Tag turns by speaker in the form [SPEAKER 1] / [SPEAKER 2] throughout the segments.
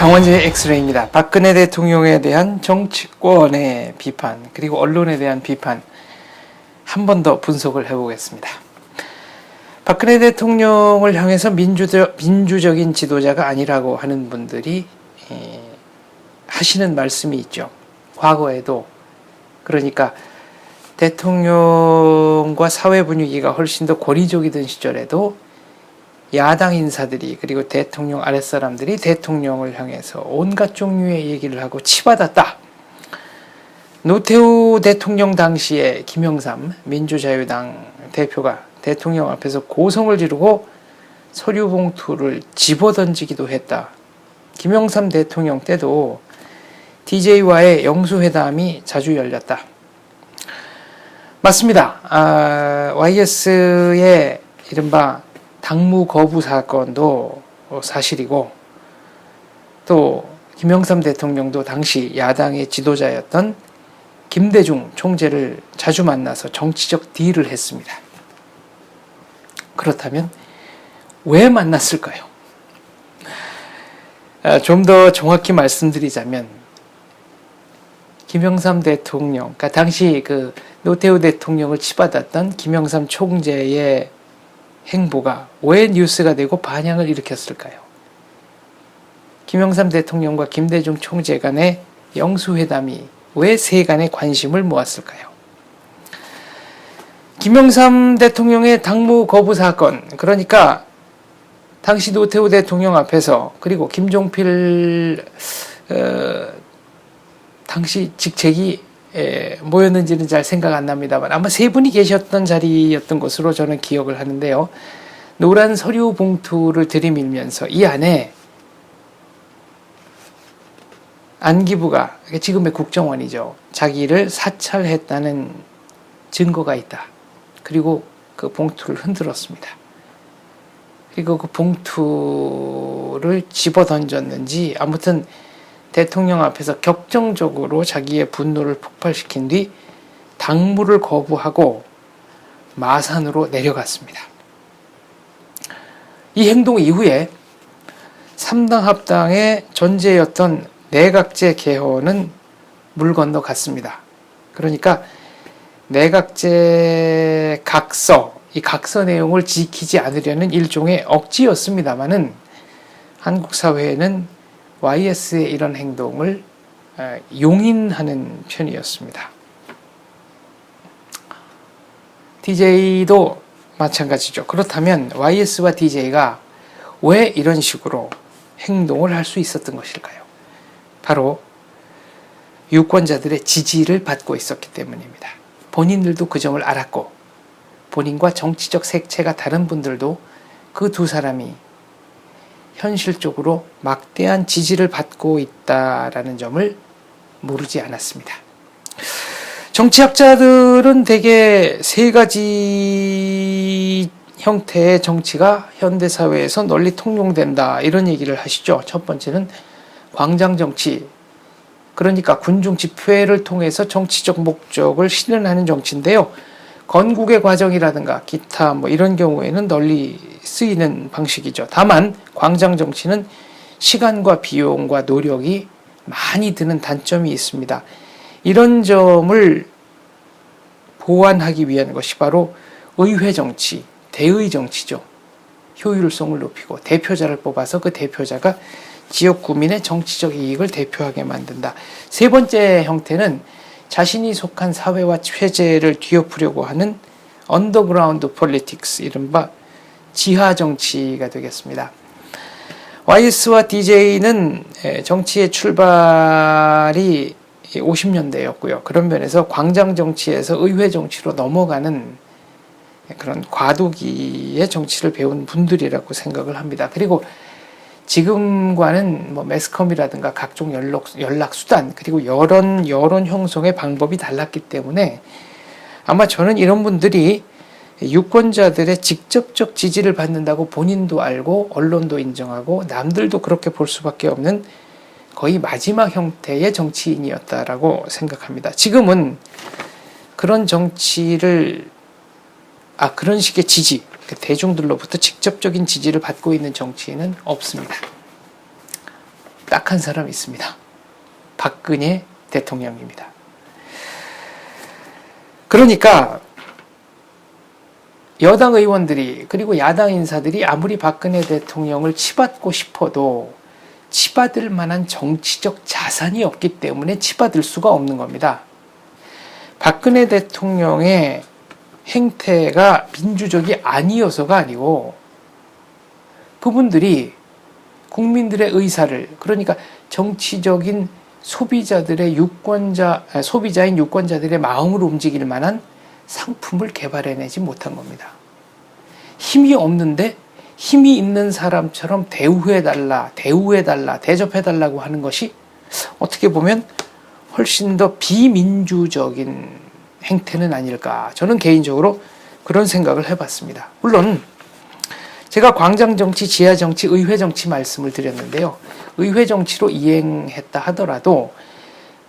[SPEAKER 1] 장원재의 엑스레이입니다. 박근혜 대통령에 대한 정치권의 비판, 그리고 언론에 대한 비판 한 번 더 분석을 해보겠습니다. 박근혜 대통령을 향해서 민주적인 지도자가 아니라고 하는 분들이 하시는 말씀이 있죠. 과거에도, 그러니까 대통령과 사회 분위기가 훨씬 더 권위적이던 시절에도 야당 인사들이, 그리고 대통령 아랫사람들이 대통령을 향해서 온갖 종류의 얘기를 하고 치받았다. 노태우 대통령 당시에 김영삼 민주자유당 대표가 대통령 앞에서 고성을 지르고 서류 봉투를 집어던지기도 했다. 김영삼 대통령 때도 DJ와의 영수회담이 자주 열렸다. 맞습니다. YS의 이른바 당무 거부 사건도 사실이고, 또 김영삼 대통령도 당시 야당의 지도자였던 김대중 총재를 자주 만나서 정치적 딜을 했습니다. 그렇다면 왜 만났을까요? 좀 더 정확히 말씀드리자면, 김영삼 대통령, 그러니까 당시 그 노태우 대통령을 치받았던 김영삼 총재의 행보가 왜 뉴스가 되고 반향을 일으켰을까요? 김영삼 대통령과 김대중 총재 간의 영수회담이 왜 세간의 관심을 모았을까요? 김영삼 대통령의 당무 거부 사건, 그러니까 당시 노태우 대통령 앞에서, 그리고 김종필 당시 직책이 뭐였는지는 잘 생각 안 납니다만 아마 세 분이 계셨던 자리였던 것으로 저는 기억을 하는데요. 노란 서류 봉투를 들이밀면서 이 안에 안기부가, 지금의 국정원이죠, 자기를 사찰했다는 증거가 있다. 그리고 그 봉투를 흔들었습니다. 그리고 그 봉투를 집어 던졌는지, 아무튼 대통령 앞에서 격정적으로 자기의 분노를 폭발시킨 뒤 당무를 거부하고 마산으로 내려갔습니다. 이 행동 이후에 3당 합당의 전제였던 내각제 개헌은 물 건너갔습니다. 그러니까 내각제 각서, 이 각서 내용을 지키지 않으려는 일종의 억지였습니다마는 한국 사회에는 YS의 이런 행동을 용인하는 편이었습니다. DJ도 마찬가지죠. 그렇다면 YS와 DJ가 왜 이런 식으로 행동을 할 수 있었던 것일까요? 바로 유권자들의 지지를 받고 있었기 때문입니다. 본인들도 그 점을 알았고, 본인과 정치적 색채가 다른 분들도 그 두 사람이 현실적으로 막대한 지지를 받고 있다라는 점을 모르지 않았습니다. 정치학자들은 대개 세 가지 형태의 정치가 현대사회에서 널리 통용된다, 이런 얘기를 하시죠. 첫 번째는 광장정치, 그러니까 군중 집회를 통해서 정치적 목적을 실현하는 정치인데요. 건국의 과정이라든가 기타 이런 경우에는 널리 쓰이는 방식이죠. 다만 광장 정치는 시간과 비용과 노력이 많이 드는 단점이 있습니다. 이런 점을 보완하기 위한 것이 바로 의회 정치, 대의 정치죠. 효율성을 높이고 대표자를 뽑아서 그 대표자가 지역 구민의 정치적 이익을 대표하게 만든다. 세 번째 형태는 자신이 속한 사회와 체제를 뒤엎으려고 하는 언더그라운드 폴리틱스, 이른바 지하 정치가 되겠습니다. YS와 DJ는 정치의 출발이 50년대였고요. 그런 면에서 광장 정치에서 의회 정치로 넘어가는 그런 과도기의 정치를 배운 분들이라고 생각을 합니다. 그리고 지금과는 매스컴이라든가 각종 연락 수단, 그리고 여론 형성의 방법이 달랐기 때문에 아마 저는 이런 분들이 유권자들의 직접적 지지를 받는다고 본인도 알고 언론도 인정하고 남들도 그렇게 볼 수밖에 없는 거의 마지막 형태의 정치인이었다라고 생각합니다. 지금은 그런 정치를, 그런 식의 지지, 대중들로부터 직접적인 지지를 받고 있는 정치인은 없습니다. 딱 한 사람 있습니다. 박근혜 대통령입니다. 그러니까 여당 의원들이 그리고 야당 인사들이 아무리 박근혜 대통령을 치받고 싶어도 치받을 만한 정치적 자산이 없기 때문에 치받을 수가 없는 겁니다. 박근혜 대통령의 행태가 민주적이 아니어서가 아니고 그분들이 국민들의 의사를, 그러니까 정치적인 소비자인 유권자들의 마음을 움직일 만한 상품을 개발해내지 못한 겁니다. 힘이 없는데 힘이 있는 사람처럼 대접해달라고 하는 것이 어떻게 보면 훨씬 더 비민주적인 행태는 아닐까. 저는 개인적으로 그런 생각을 해봤습니다. 물론 제가 광장정치, 지하정치, 의회정치 말씀을 드렸는데요. 의회정치로 이행했다 하더라도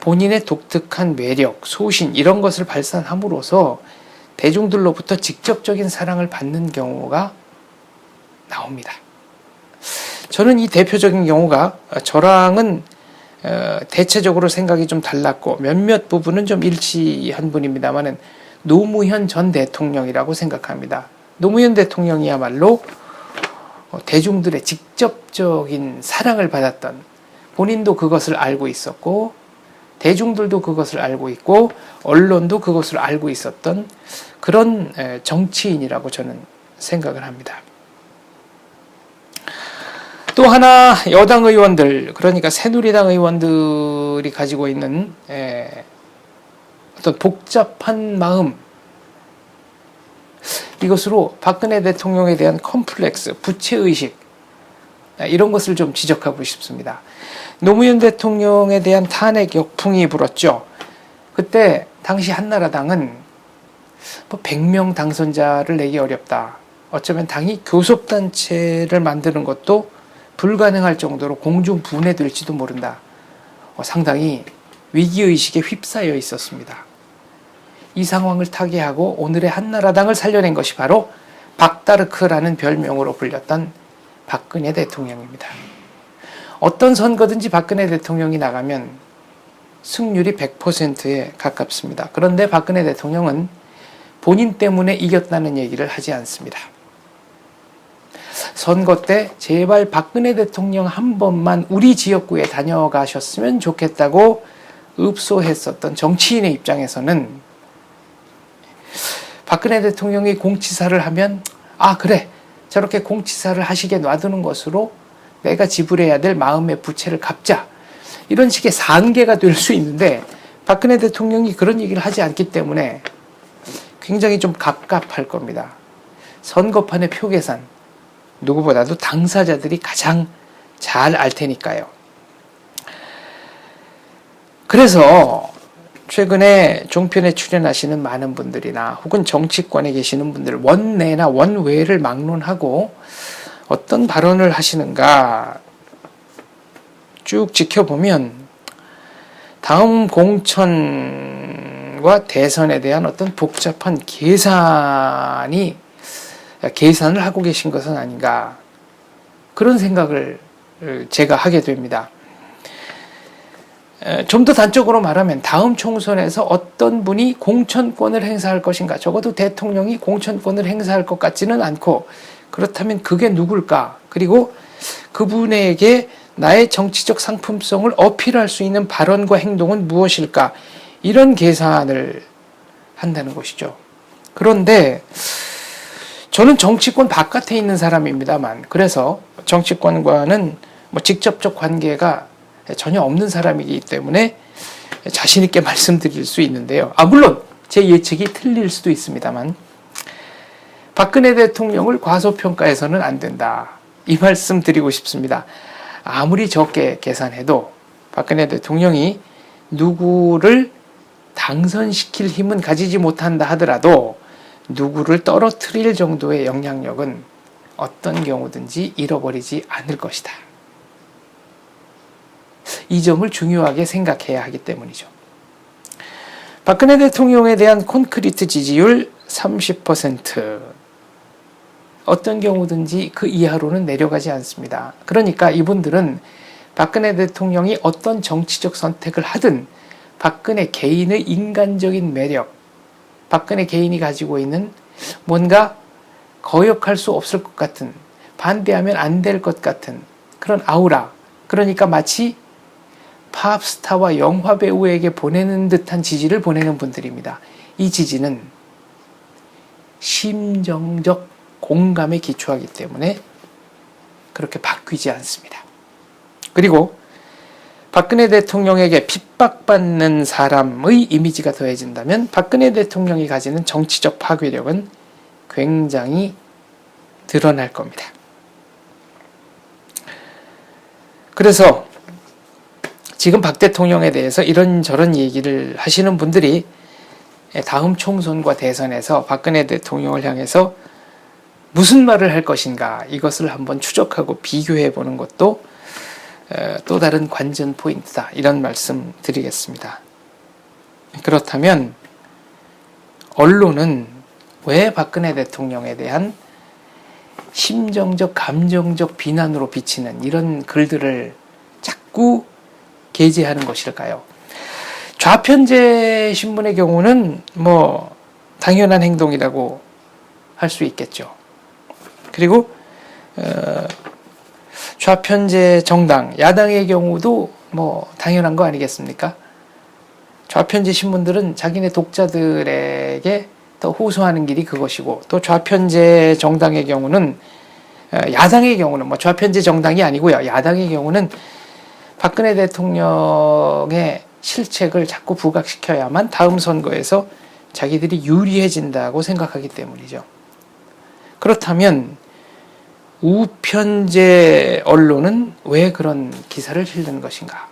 [SPEAKER 1] 본인의 독특한 매력, 소신 이런 것을 발산함으로써 대중들로부터 직접적인 사랑을 받는 경우가 나옵니다. 저는 이 대표적인 경우가 저랑은 대체적으로 생각이 좀 달랐고 몇몇 부분은 좀 일치한 분입니다만은 노무현 전 대통령이라고 생각합니다. 노무현 대통령이야말로 대중들의 직접적인 사랑을 받았던, 본인도 그것을 알고 있었고 대중들도 그것을 알고 있고 언론도 그것을 알고 있었던 그런 정치인이라고 저는 생각을 합니다. 또 하나 여당 의원들, 그러니까 새누리당 의원들이 가지고 있는 어떤 복잡한 마음, 이것으로 박근혜 대통령에 대한 컴플렉스, 부채의식 이런 것을 좀 지적하고 싶습니다. 노무현 대통령에 대한 탄핵 역풍이 불었죠. 그때 당시 한나라당은 100명 당선자를 내기 어렵다. 어쩌면 당이 교섭단체를 만드는 것도 불가능할 정도로 공중분해될지도 모른다. 상당히 위기의식에 휩싸여 있었습니다. 이 상황을 타개하고 오늘의 한나라당을 살려낸 것이 바로 박다르크라는 별명으로 불렸던 박근혜 대통령입니다. 어떤 선거든지 박근혜 대통령이 나가면 승률이 100%에 가깝습니다. 그런데 박근혜 대통령은 본인 때문에 이겼다는 얘기를 하지 않습니다. 선거 때 제발 박근혜 대통령 한 번만 우리 지역구에 다녀가셨으면 좋겠다고 읍소했었던 정치인의 입장에서는 박근혜 대통령이 공치사를 하면 그래 저렇게 공치사를 하시게 놔두는 것으로 내가 지불해야 될 마음의 부채를 갚자, 이런 식의 상계가 될 수 있는데 박근혜 대통령이 그런 얘기를 하지 않기 때문에 굉장히 좀 갑갑할 겁니다. 선거판의 표 계산 누구보다도 당사자들이 가장 잘 알 테니까요. 그래서 최근에 종편에 출연하시는 많은 분들이나 혹은 정치권에 계시는 분들 원내나 원외를 막론하고 어떤 발언을 하시는가 쭉 지켜보면 다음 공천과 대선에 대한 어떤 복잡한 계산을 하고 계신 것은 아닌가, 그런 생각을 제가 하게 됩니다. 좀 더 단적으로 말하면 다음 총선에서 어떤 분이 공천권을 행사할 것인가, 적어도 대통령이 공천권을 행사할 것 같지는 않고, 그렇다면 그게 누굴까, 그리고 그분에게 나의 정치적 상품성을 어필할 수 있는 발언과 행동은 무엇일까, 이런 계산을 한다는 것이죠. 그런데 저는 정치권 바깥에 있는 사람입니다만, 그래서 정치권과는 직접적 관계가 전혀 없는 사람이기 때문에 자신 있게 말씀드릴 수 있는데요. 물론 제 예측이 틀릴 수도 있습니다만, 박근혜 대통령을 과소평가해서는 안 된다, 이 말씀 드리고 싶습니다. 아무리 적게 계산해도 박근혜 대통령이 누구를 당선시킬 힘은 가지지 못한다 하더라도 누구를 떨어뜨릴 정도의 영향력은 어떤 경우든지 잃어버리지 않을 것이다. 이 점을 중요하게 생각해야 하기 때문이죠. 박근혜 대통령에 대한 콘크리트 지지율 30%. 어떤 경우든지 그 이하로는 내려가지 않습니다. 그러니까 이분들은 박근혜 대통령이 어떤 정치적 선택을 하든 박근혜 개인의 인간적인 매력, 박근혜 개인이 가지고 있는 뭔가 거역할 수 없을 것 같은, 반대하면 안 될 것 같은 그런 아우라, 그러니까 마치 팝스타와 영화배우에게 보내는 듯한 지지를 보내는 분들입니다. 이 지지는 심정적 공감에 기초하기 때문에 그렇게 바뀌지 않습니다. 그리고 박근혜 대통령에게 핍박받는 사람의 이미지가 더해진다면 박근혜 대통령이 가지는 정치적 파괴력은 굉장히 드러날 겁니다. 그래서 지금 박 대통령에 대해서 이런저런 얘기를 하시는 분들이 다음 총선과 대선에서 박근혜 대통령을 향해서 무슨 말을 할 것인가, 이것을 한번 추적하고 비교해 보는 것도 또 다른 관전 포인트다, 이런 말씀 드리겠습니다. 그렇다면 언론은 왜 박근혜 대통령에 대한 심정적, 감정적 비난으로 비치는 이런 글들을 자꾸 게재하는 것일까요? 좌편제 신문의 경우는 뭐 당연한 행동이라고 할 수 있겠죠. 그리고 좌편제 정당, 야당의 경우도 뭐 당연한 거 아니겠습니까? 좌편제 신문들은 자기네 독자들에게 더 호소하는 길이 그것이고, 또 좌편제 정당의 경우는, 야당의 경우는 뭐 좌편제 정당이 아니고요, 야당의 경우는 박근혜 대통령의 실책을 자꾸 부각시켜야만 다음 선거에서 자기들이 유리해진다고 생각하기 때문이죠. 그렇다면 우편제 언론은 왜 그런 기사를 실는 것인가?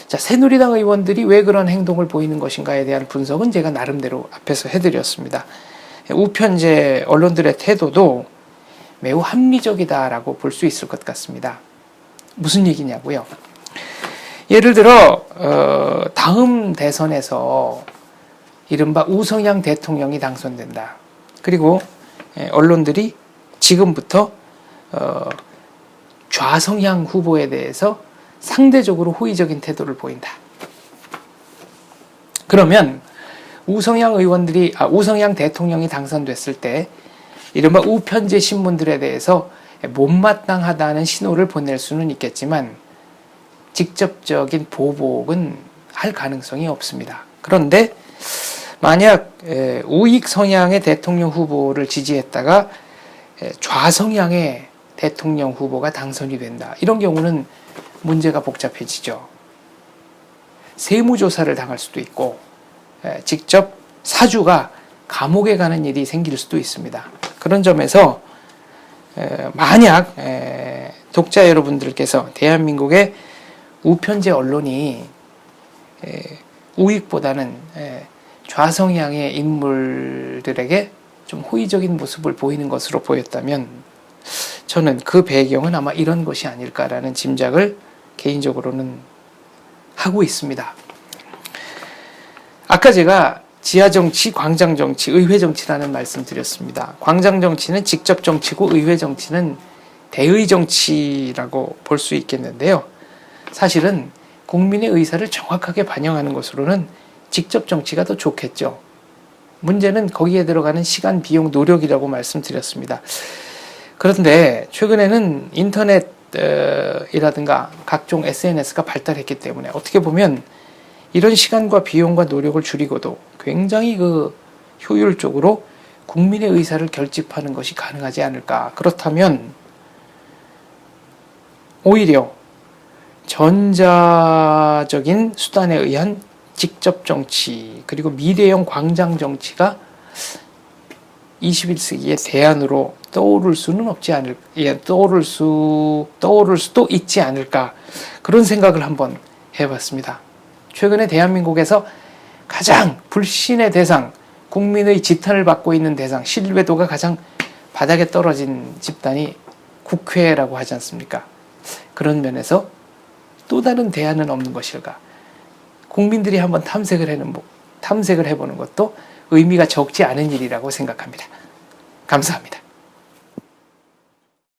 [SPEAKER 1] 자, 새누리당 의원들이 왜 그런 행동을 보이는 것인가에 대한 분석은 제가 나름대로 앞에서 해드렸습니다. 우편제 언론들의 태도도 매우 합리적이다라고 볼 수 있을 것 같습니다. 무슨 얘기냐고요? 예를 들어 다음 대선에서 이른바 우성향 대통령이 당선된다. 그리고 언론들이 지금부터 좌성향 후보에 대해서 상대적으로 호의적인 태도를 보인다. 그러면 우성향 대통령이 당선됐을 때 이른바 우편제 신문들에 대해서 못마땅하다는 신호를 보낼 수는 있겠지만 직접적인 보복은 할 가능성이 없습니다. 그런데 만약 우익 성향의 대통령 후보를 지지했다가 좌성향의 대통령 후보가 당선이 된다. 이런 경우는 문제가 복잡해지죠. 세무조사를 당할 수도 있고 직접 사주가 감옥에 가는 일이 생길 수도 있습니다. 그런 점에서 만약 독자 여러분들께서 대한민국의 우편제 언론이 우익보다는 좌성향의 인물들에게 좀 호의적인 모습을 보이는 것으로 보였다면 저는 그 배경은 아마 이런 것이 아닐까라는 짐작을 개인적으로는 하고 있습니다. 아까 제가 지하정치, 광장정치, 의회정치라는 말씀 드렸습니다. 광장정치는 직접 정치고 의회정치는 대의정치라고 볼 수 있겠는데요. 사실은 국민의 의사를 정확하게 반영하는 것으로는 직접 정치가 더 좋겠죠. 문제는 거기에 들어가는 시간, 비용, 노력이라고 말씀드렸습니다. 그런데 최근에는 인터넷이라든가 각종 SNS가 발달했기 때문에 어떻게 보면 이런 시간과 비용과 노력을 줄이고도 굉장히 효율적으로 국민의 의사를 결집하는 것이 가능하지 않을까. 그렇다면 오히려 전자적인 수단에 의한 직접 정치, 그리고 미래형 광장 정치가 21세기의 대안으로 떠오를 수도 있지 않을까, 그런 생각을 한번 해봤습니다. 최근에 대한민국에서 가장 불신의 대상, 국민의 지탄을 받고 있는 대상, 신뢰도가 가장 바닥에 떨어진 집단이 국회라고 하지 않습니까? 그런 면에서 또 다른 대안은 없는 것일까? 국민들이 한번 탐색을 해보는 것도 의미가 적지 않은 일이라고 생각합니다. 감사합니다.